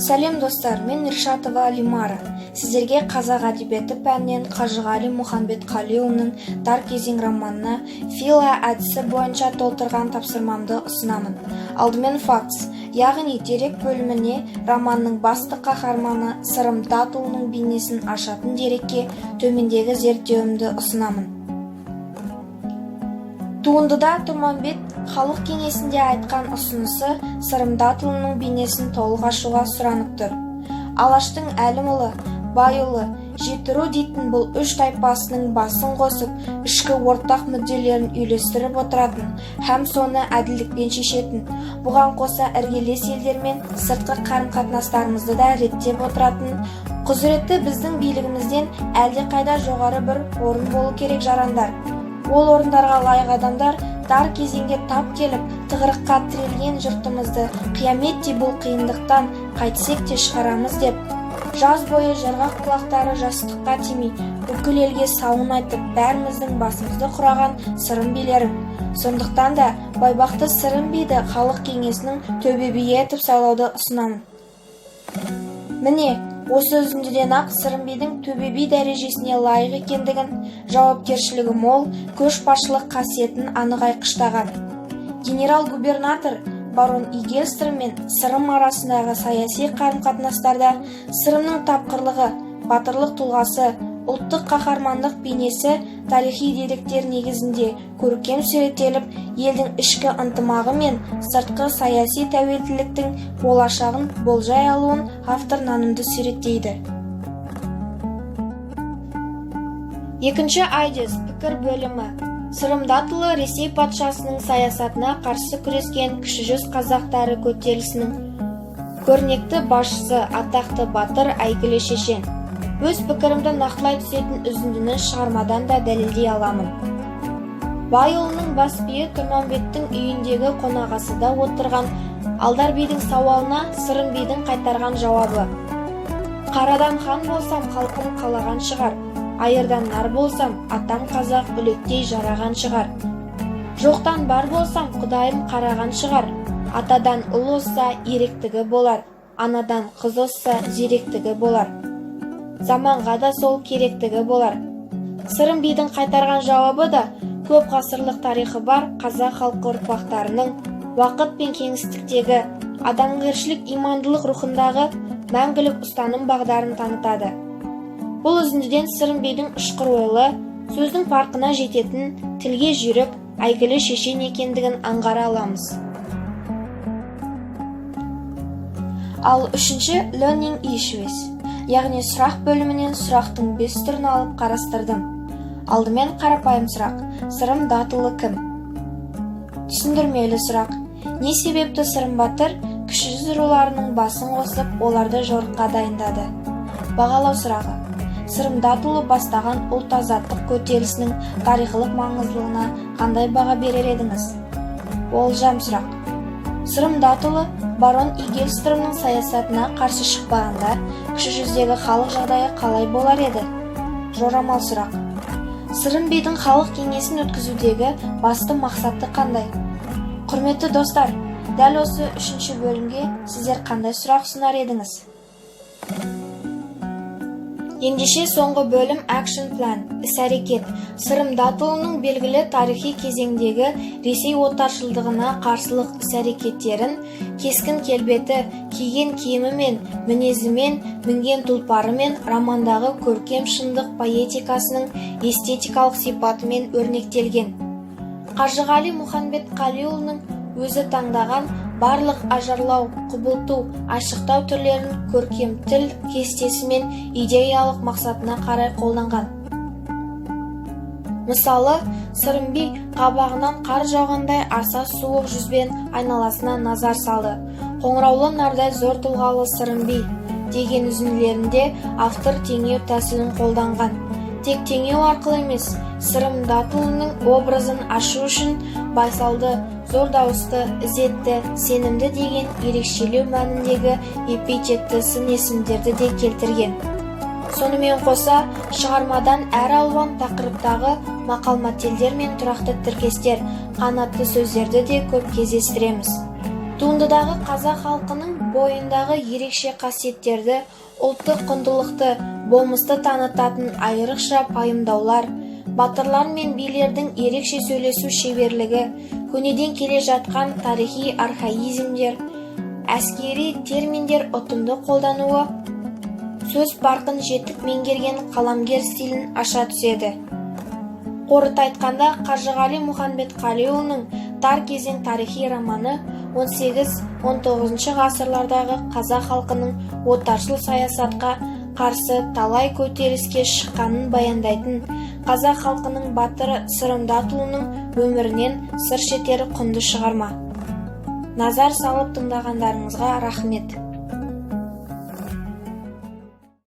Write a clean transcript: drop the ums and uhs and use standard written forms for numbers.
Сәлем достар, мен Ришатова Алимара. Сіздерге қазақ әдебиеті пәнінен Қажығали Мұхамбетқалиұлының дар кезең романына фила әдісі бойынша толтырған тапсырмамды ұсынамын. Алдымен фактс, яғни дерек бөліміне романның басты қаһарманы Сырым Датұлының бейнесін ашатын дерекке төмендегі зерттеуімді ұсынамын. Туындыда Тұрманбет халық кеңесінде айтқан ұсынысы Сырым Датұлының бейнесін толық ашуға сұранып тұр. Алаштың Әлімұлы, Байұлы, Жетіру дейтін бұл үш тайпасының басын қосып, ішкі ортақ мүдделерін үйлестіріп отыратын, һәм соны әділдікпен шешетін, бұған қоса іргелес елдермен сыртқы қарым-қатынастарымызды да реттеп отыратын, құзыретті біздің билігімізден әлде қайда жоғары бір орын болу керек жарандар. Ол орындарға лайық адамдар дар кезеңге тап келіп, тығырыққа тірелген жұртымызды қияметтей бұл қиындықтан қайтсек те шығарамыз деп, жаз бойы жарғақ құлақтары жастыққа тимей, бүкіл елге сауын айтып, бәріміздің басымызды құраған Сырым билері. Сондықтан да Байбақты Сырым биді халық кеңесінің төбе биі етіп сайлауды ұсынамын. Міне, осы үзіндіден-ақ Сырым бидің төбе би дәрежесіне лайық екендігін, жауапкершілігі мол, көшбасшылық қасиетін анық айқыштаған. Генерал-губернатор барон Игельстр мен Сырым арасындағы саяси қарым-қатынастарда Сырымның тапқырлығы, батырлық тұлғасы, ұлттық қаһармандық бейнесі тарихи деректер негізінде көркем суреттеліп, елдің ішкі ынтымағы мен сыртқы саяси тәуелділіктің болашағын болжай алуын автор нанымды суреттейді. Екінші айдес пікір бөлімі. Сырым Датұлы Ресей патшасының саясатына қарсы күрескен кіші жүз қазақтары көтерілісінің көрнекті басшысы, атақты батыр, әйгілі шешен. Өз пікірімді нақтылай түсетін үзіндіні шығармадан да дәлелдей аламын. Байұлының бас биі Тұрманбеттің үйіндегі қонағасыда отырған Алдар бидің сауалына Сырым бидің қайтарған жауабы: «Қарадан хан болсам, халқым қалаған шығар. Айырдан нар болсам, атам қазақ үлектей жараған шығар. Жоқтан бар болсам, құдайым қараған шығар. Атадан ұл осса, еректігі болар. Анадан қыз осса, зеректігі болар. Заманға да сол керектігі болар». Сырым бидің қайтарған жауабы да көп ғасырлық тарихы бар қазақ халқы ұрпақтарының уақыт пен кеңістіктегі адамгершілік имандылық рухындағы мәңгілік ұстаным бағдарын танытады. Бұл үзіндіден Сырым бидің ұшқыр ойлы, сөздің парқына жететін, тілге жүйрік, әйгілі шешен екендігін аңғара аламыз. Ал үшінші learning issues, яғни сұрақ бөлімінен сұрақтың 5 түрін алып қарастырдым. Алдымен қарапайым сұрақ: Сырым Датұлы кім? Түсіндірмелі сұрақ: не себепті Сырым батыр кіші жүз руларының басын қосып, оларды жорыққа дайындады? Бағалау сұрағы: Сырым Датұлы бастаған ұлт азаттық көтерілісінің тарихылық маңыздылығына қандай баға берер едіңіз? Болжам сұрақ: Сырым Датұлы барон Игельстрның саясатына қарсы шықпағанда, кіші жүздегі халық жағдайы қалай болар еді? Жорамал сұрақ: Сырым бидің халық кеңесін өткізудегі басты мақсаты қандай? Құрметті достар, дәл осы үшінші бөлімге сіздер қандай сұрақ ұсынар едіңіз? Ендеше соңғы бөлім action plan, іс-әрекет. Сырым Датұлының белгілі тарихи кезеңдегі Ресей отаршылдығына қарсылық іс-әрекеттерін, кескін келбеті, киген киімімен, мінезімен, мінген тұлпарымен романдағы көркем шындық поэтикасының эстетикалық сипатымен өрнектелген. Қажығали Мұхамбетқалиұлының өзі таңдаған барлық ажарлау, құбылту, айшықтау түрлерін көркем тіл кестесі мен идеялық мақсатына қарай қолданған. Мысалы, Сырым би қабағынан қар жауғандай аса суық жүзбен айналасына назар салды. Қоңыраулы нардай зор тұлғалы Сырым би деген үзінділерінде автор теңеу тәсілін қолданған. Тек теңеу арқылы емес, Сырым Датұлының образын ашу үшін байсалды, зор дауысты, ізетті, сенімді деген ерекшелеу мәніндегі эпитетті сын есімдерді де келтірген. Сонымен қоса, шығармадан әр алуан тақырыптағы мақал-мәтелдер мен тұрақты тіркестер, қанатты сөздерді де көп кездестіреміз. Туындыдағы қазақ халқының бойындағы ерекше қасиеттерді, ұлттық құндылықты, болмысты танытатын айрықша пайымдаулар, батырлар мен билердің ерекше сөйлесу шеберлігі, көнеден келе жатқан тарихи архаизмдер, әскери терминдер ұтымды қолдануы, сөз парқын жетік меңгерген қаламгер стилін аша түседі. Қорыта айтқанда, Қажығали Мұханбетқалиұлының «Тар кезең» тарихи романы 18-19 ғасырлардағы қазақ халқының отаршыл саясатқа қарсы талай көтеріліске шыққанын баяндайтын, қазақ халқының батыры Сырымдатұлының өмірінен сыр шертері құнды шығарма. Назар салып тыңдағандарыңызға рахмет.